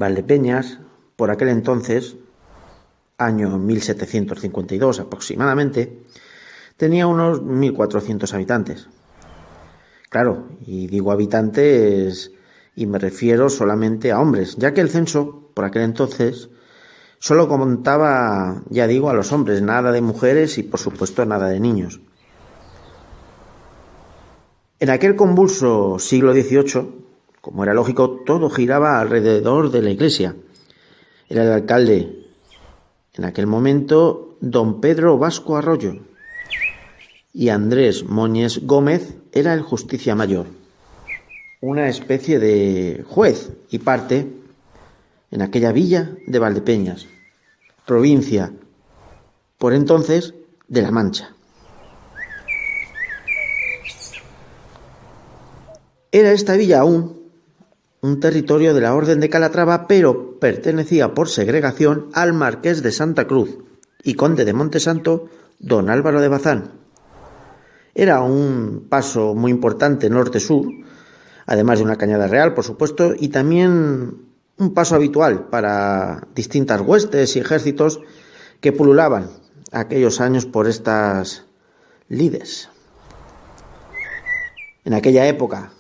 Valdepeñas, por aquel entonces, año 1752 aproximadamente, tenía unos 1.400 habitantes. Claro, y digo habitantes y me refiero solamente a hombres, ya que el censo, por aquel entonces, solo contaba, ya digo, a los hombres, nada de mujeres y por supuesto nada de niños. En aquel convulso siglo XVIII, como era lógico, todo giraba alrededor de la iglesia. Era el alcalde, en aquel momento, don Pedro Vasco Arroyo, y Andrés Moñes Gómez era el justicia mayor, una especie de juez y parte en aquella villa de Valdepeñas, provincia, por entonces, de La Mancha. Era esta villa aún un territorio de la Orden de Calatrava, pero pertenecía por segregación al Marqués de Santa Cruz y Conde de Montesanto, don Álvaro de Bazán. Era un paso muy importante norte-sur, además de una cañada real, por supuesto, y también un paso habitual para distintas huestes y ejércitos que pululaban aquellos años por estas lides. En aquella época,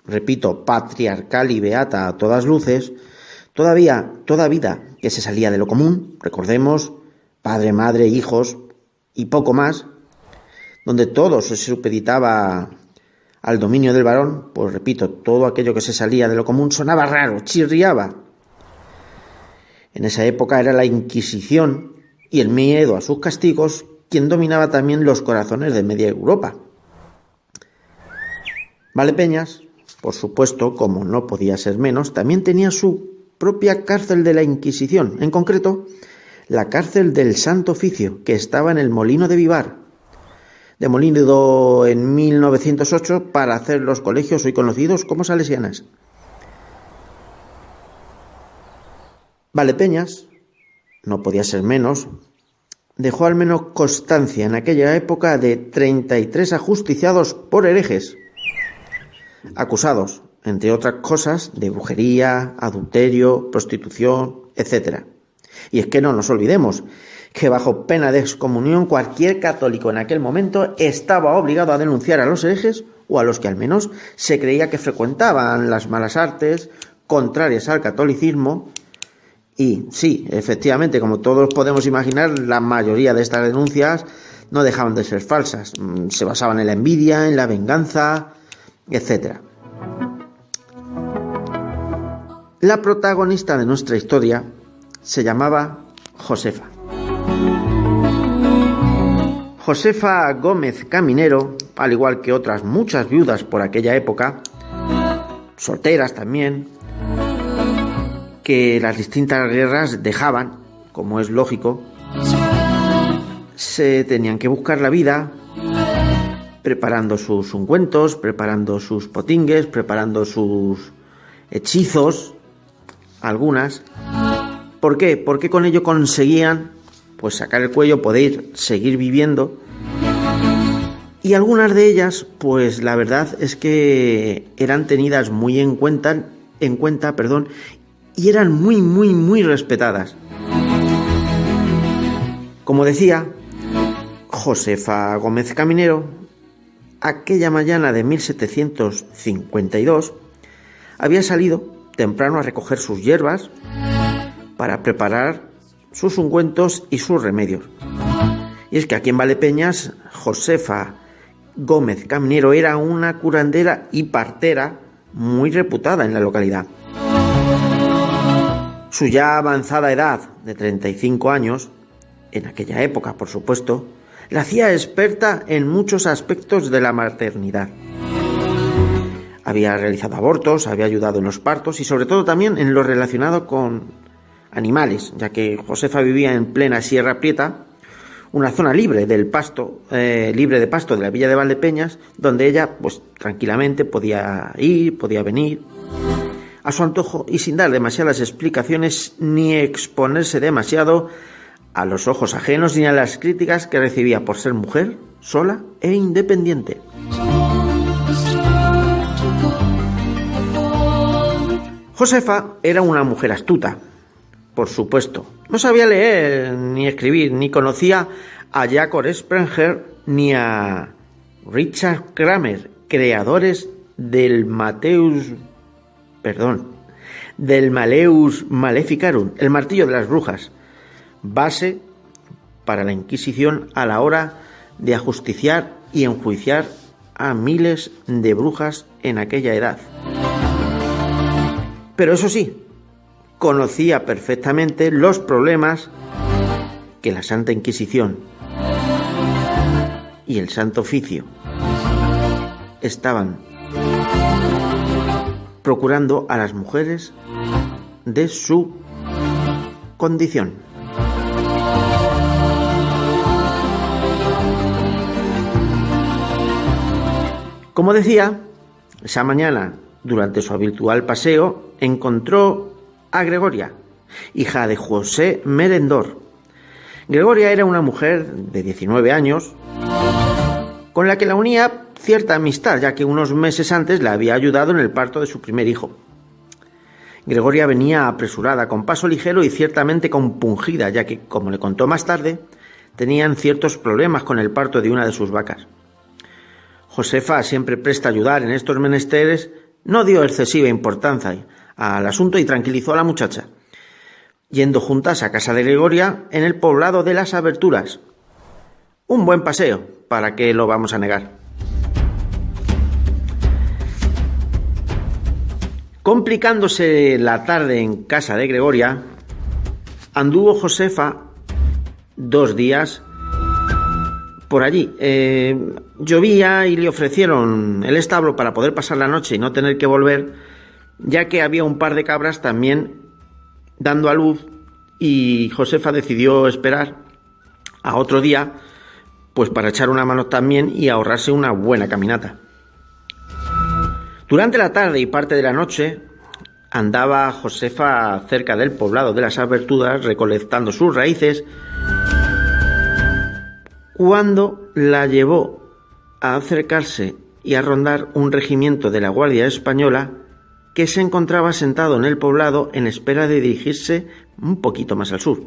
repito, patriarcal y beata a todas luces, toda vida que se salía de lo común, recordemos, padre, madre, hijos y poco más, donde todo se supeditaba al dominio del varón, pues repito, todo aquello que se salía de lo común sonaba raro, chirriaba. En esa época era la Inquisición y el miedo a sus castigos quien dominaba también los corazones de media Europa. Valdepeñas, por supuesto, como no podía ser menos, también tenía su propia cárcel de la Inquisición, en concreto, la cárcel del Santo Oficio, que estaba en el Molino de Vivar, demolido en 1908 para hacer los colegios hoy conocidos como salesianas. Valdepeñas, no podía ser menos, dejó al menos constancia en aquella época de 33 ajusticiados por herejes, acusados, entre otras cosas, de brujería, adulterio, prostitución, etc. Y es que no nos olvidemos que bajo pena de excomunión cualquier católico en aquel momento estaba obligado a denunciar a los herejes o a los que al menos se creía que frecuentaban las malas artes contrarias al catolicismo. Y sí, efectivamente, como todos podemos imaginar, la mayoría de estas denuncias no dejaban de ser falsas. Se basaban en la envidia, en la venganza, etc. La protagonista de nuestra historia se llamaba Josefa. Josefa Gómez Caminero, al igual que otras muchas viudas por aquella época, solteras también, que las distintas guerras dejaban, como es lógico, se tenían que buscar la vida preparando sus ungüentos, preparando sus potingues, preparando sus hechizos, algunas. ¿Por qué? Porque con ello conseguían pues sacar el cuello, poder seguir viviendo. Y algunas de ellas, pues la verdad es que eran tenidas muy en cuenta, y eran muy respetadas. Como decía, Josefa Gómez Caminero, aquella mañana de 1752, había salido temprano a recoger sus hierbas para preparar sus ungüentos y sus remedios. Y es que aquí en Valdepeñas, Josefa Gómez Caminero era una curandera y partera muy reputada en la localidad. Su ya avanzada edad de 35 años, en aquella época por supuesto, la hacía experta en muchos aspectos de la maternidad. Había realizado abortos, había ayudado en los partos y sobre todo también en lo relacionado con animales, ya que Josefa vivía en plena Sierra Prieta, una zona libre de pasto de la villa de Valdepeñas, donde ella pues tranquilamente podía ir, podía venir a su antojo y sin dar demasiadas explicaciones ni exponerse demasiado a los ojos ajenos ni a las críticas que recibía por ser mujer, sola e independiente. Josefa era una mujer astuta, por supuesto. No sabía leer ni escribir, ni conocía a Jacob Sprenger ni a Richard Kramer, creadores del Maleus Maleficarum, el martillo de las brujas, base para la Inquisición a la hora de ajusticiar y enjuiciar a miles de brujas en aquella edad. Pero eso sí, conocía perfectamente los problemas que la Santa Inquisición y el Santo Oficio estaban procurando a las mujeres de su condición. Como decía, esa mañana, durante su habitual paseo, encontró a Gregoria, hija de José Merendor. Gregoria era una mujer de 19 años, con la que la unía cierta amistad, ya que unos meses antes la había ayudado en el parto de su primer hijo. Gregoria venía apresurada, con paso ligero y ciertamente compungida, ya que, como le contó más tarde, tenían ciertos problemas con el parto de una de sus vacas. Josefa, siempre presta a ayudar en estos menesteres, no dio excesiva importancia al asunto y tranquilizó a la muchacha, yendo juntas a casa de Gregoria en el poblado de las Aberturas. Un buen paseo, ¿para qué lo vamos a negar? Complicándose la tarde en casa de Gregoria, anduvo Josefa 2 días por allí. Llovía y le ofrecieron el establo para poder pasar la noche y no tener que volver, ya que había un par de cabras también dando a luz, y Josefa decidió esperar a otro día, pues para echar una mano también y ahorrarse una buena caminata. Durante la tarde y parte de la noche andaba Josefa cerca del poblado de las Aberturas recolectando sus raíces, cuando la llevó a acercarse y a rondar un regimiento de la Guardia Española que se encontraba sentado en el poblado en espera de dirigirse un poquito más al sur.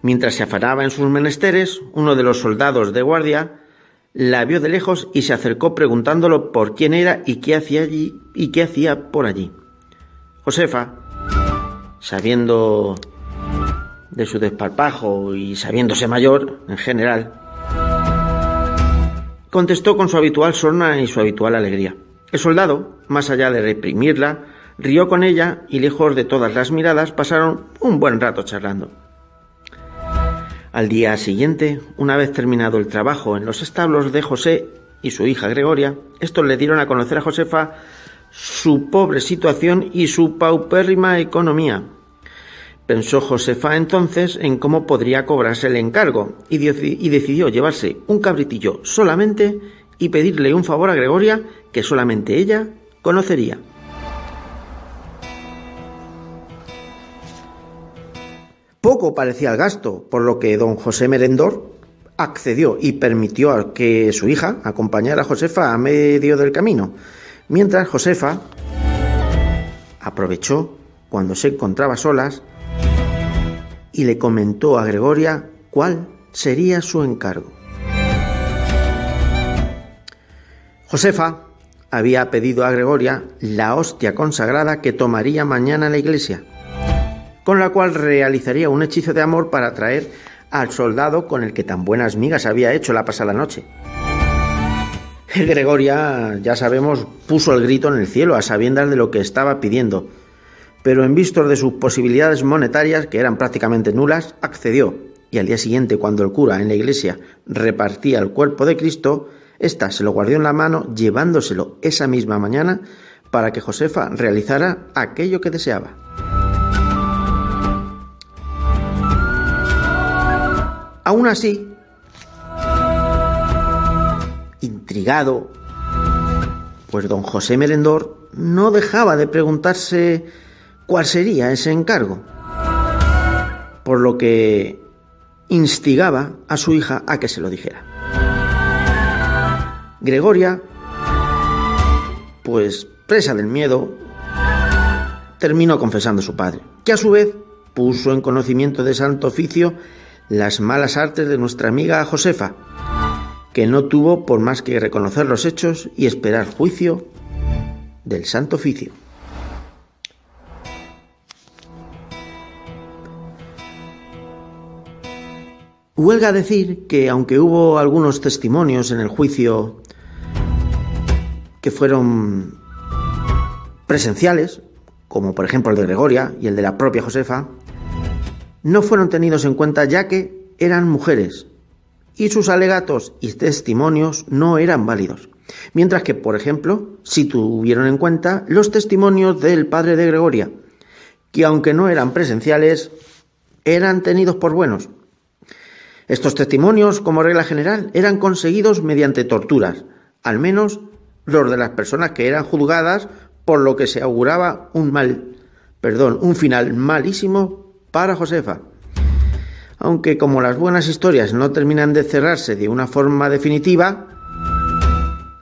Mientras se afanaba en sus menesteres, uno de los soldados de guardia la vio de lejos y se acercó preguntándolo por quién era y qué hacía allí y qué hacía por allí. Josefa, sabiendo de su desparpajo y sabiéndose mayor en general, contestó con su habitual sorna y su habitual alegría. El soldado, más allá de reprimirla, rió con ella y, lejos de todas las miradas, pasaron un buen rato charlando. Al día siguiente, una vez terminado el trabajo en los establos de José y su hija Gregoria, estos le dieron a conocer a Josefa su pobre situación y su paupérrima economía. Pensó Josefa entonces en cómo podría cobrarse el encargo y decidió llevarse un cabritillo solamente y pedirle un favor a Gregoria que solamente ella conocería. Poco parecía el gasto, por lo que don José Merendor accedió y permitió a que su hija acompañara a Josefa a medio del camino, mientras Josefa aprovechó cuando se encontraba solas y le comentó a Gregoria cuál sería su encargo. Josefa había pedido a Gregoria la hostia consagrada que tomaría mañana en la iglesia, con la cual realizaría un hechizo de amor para atraer al soldado con el que tan buenas migas había hecho la pasada noche. Gregoria, ya sabemos, puso el grito en el cielo a sabiendas de lo que estaba pidiendo, pero en vistos de sus posibilidades monetarias, que eran prácticamente nulas, accedió, y al día siguiente, cuando el cura en la iglesia repartía el cuerpo de Cristo, ésta se lo guardó en la mano, llevándoselo esa misma mañana para que Josefa realizara aquello que deseaba. Aún así, intrigado, pues don José Merendor no dejaba de preguntarse cuál sería ese encargo, por lo que instigaba a su hija a que se lo dijera. Gregoria, pues presa del miedo, terminó confesando a su padre, que a su vez puso en conocimiento de Santo Oficio las malas artes de nuestra amiga Josefa, que no tuvo por más que reconocer los hechos y esperar juicio del Santo Oficio. Huelga decir que aunque hubo algunos testimonios en el juicio que fueron presenciales, como por ejemplo el de Gregoria y el de la propia Josefa, no fueron tenidos en cuenta ya que eran mujeres y sus alegatos y testimonios no eran válidos. Mientras que, por ejemplo, sí tuvieron en cuenta los testimonios del padre de Gregoria, que aunque no eran presenciales, eran tenidos por buenos. Estos testimonios, como regla general, eran conseguidos mediante torturas, al menos los de las personas que eran juzgadas, por lo que se auguraba un final malísimo para Josefa. Aunque como las buenas historias no terminan de cerrarse de una forma definitiva,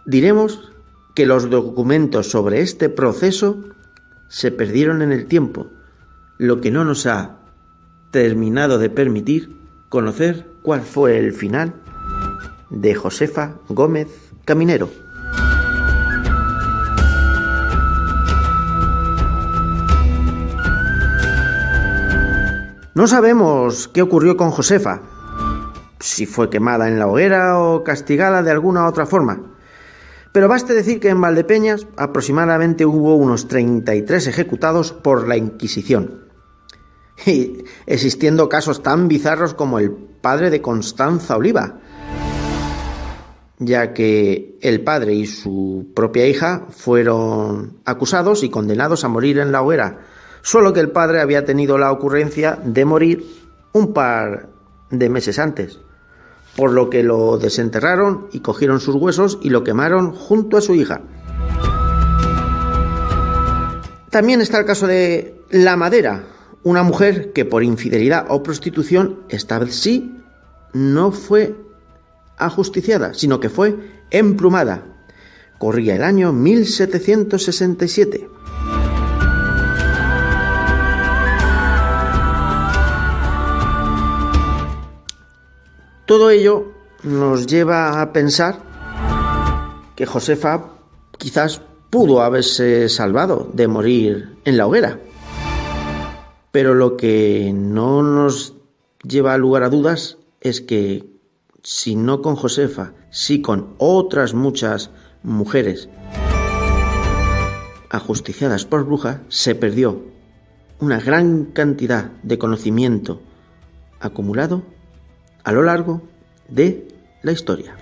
diremos que los documentos sobre este proceso se perdieron en el tiempo, lo que no nos ha terminado de permitir conocer cuál fue el final de Josefa Gómez Caminero. No sabemos qué ocurrió con Josefa, si fue quemada en la hoguera o castigada de alguna otra forma, pero baste decir que en Valdepeñas aproximadamente hubo unos 33 ejecutados por la Inquisición, y existiendo casos tan bizarros como el padre de Constanza Oliva, ya que el padre y su propia hija fueron acusados y condenados a morir en la hoguera, solo que el padre había tenido la ocurrencia de morir un par de meses antes, por lo que lo desenterraron y cogieron sus huesos y lo quemaron junto a su hija. También está el caso de La Madera, una mujer que por infidelidad o prostitución, esta vez sí, no fue ajusticiada, sino que fue emplumada. Corría el año 1767. Todo ello nos lleva a pensar que Josefa quizás pudo haberse salvado de morir en la hoguera. Pero lo que no nos lleva a lugar a dudas es que, si no con Josefa, sí con otras muchas mujeres ajusticiadas por brujas, se perdió una gran cantidad de conocimiento acumulado a lo largo de la historia.